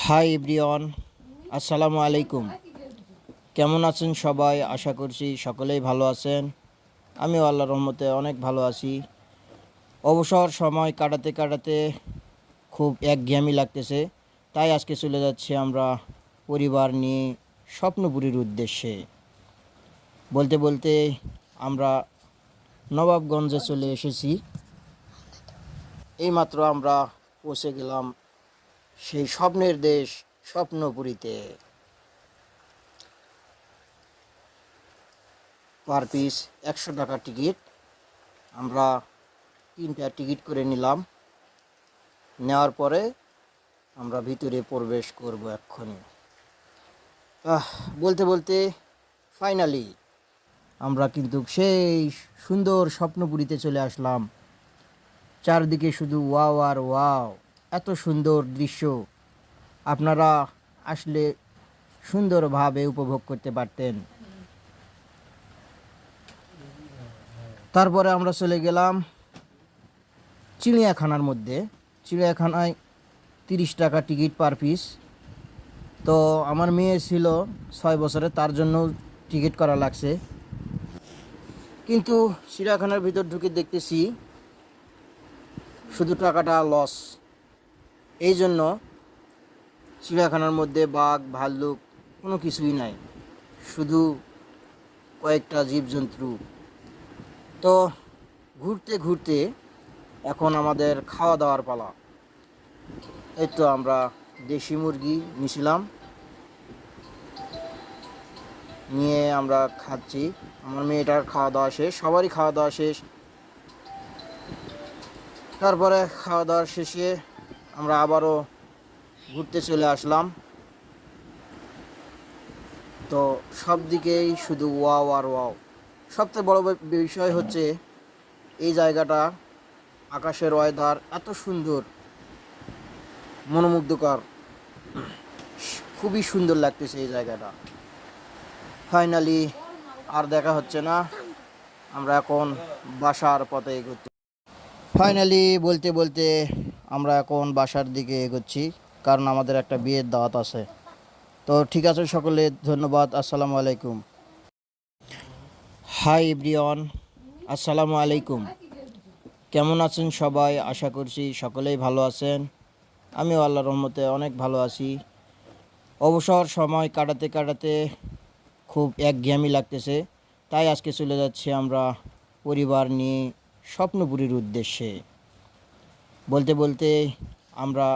Hi everyone, আসসালামু আলাইকুম। কেমন আছেন সবাই? আশা করছি সকলেই ভালো আছেন। আমিও আল্লাহর রহমতে অনেক ভালো আছি। অবসর সময় কাটাতে কাটাতে খুব একঘেয়েমি লাগতেছে, তাই আজকে চলে যাচ্ছি আমরা পরিবার নিয়ে স্বপ্নপুরীর উদ্দেশ্যে। বলতে বলতে আমরা নবাবগঞ্জে চলে এসেছি। এইমাত্র আমরা পৌঁছে গেলাম সেই স্বপ্নের দেশ স্বপ্নপুরীতে। পার পিস 100 টাকা টিকিট। আমরা 3টা টিকিট করে নিলাম। নেওয়ার পরে আমরা ভিতরে প্রবেশ করব এক্ষুনি। বলতে বলতে ফাইনালি আমরা কিন্তু সেই সুন্দর স্বপ্নপুরীতে চলে আসলাম। চারদিকে শুধু ওয়াও আর ওয়াও, এত সুন্দর দৃশ্য আপনারা আসলে সুন্দরভাবে উপভোগ করতে পারতেন। তারপরে আমরা চলে গেলাম চিড়িয়াখানার মধ্যে। চিড়িয়াখানায় 30 টাকা টিকিট পার পিস। তো আমার মেয়ে ছিল 6 বছরের, তার জন্য টিকিট করা লাগছে। কিন্তু চিড়িয়াখানার ভিতর ঢুকে দেখতেছি শুধু টাকাটা লস। এই জন্য চিড়িয়াখানার মধ্যে বাঘ ভাল্লুক কোনো কিছুই নাই, শুধু কয়েকটা জীবজন্তু। তো ঘুরতে ঘুরতে এখন আমাদের খাওয়া দাওয়ার পালা। এই তো আমরা দেশি মুরগি নিয়েছিলাম, নিয়ে আমরা খাচ্ছি। আমার মেয়েটার খাওয়া দাওয়া শেষ, সবারই খাওয়া দাওয়া শেষ। তারপরে খাওয়া দাওয়ার শেষে আমরা আবারও ঘুরতে চলে আসলাম। তো সব দিকেই শুধু ওয়াও আর ওয়াও। সবচেয়ে বড় বিষয় হচ্ছে এই জায়গাটা, আকাশের ওয়েদার এত সুন্দর, মনোমুগ্ধকর, খুবই সুন্দর লাগতেছে এই জায়গাটা। ফাইনালি আর দেখা হচ্ছে না, আমরা এখন বাসার পথে এগোচ্ছি। ফাইনালি বলতে বলতে আমরা এখন বাসার দিকে এগোচ্ছি, কারণ আমাদের একটা বিয়ের দাওয়াত আছে। তো ঠিক আছে, সকলে ধন্যবাদ। আসসালামু আলাইকুম। হাই এভরিওয়ান, আসসালামু আলাইকুম। কেমন আছেন সবাই? আশা করছি সকলেই ভালো আছেন। আমিও আল্লাহর রহমতে অনেক ভালো আছি। অবসর সময় কাটাতে কাটাতে খুব একঘেয়েমি লাগতেছে, তাই আজকে চলে যাচ্ছি আমরা পরিবার নিয়ে স্বপ্নপুরীর উদ্দেশ্যে। বলতে বলতে আমরা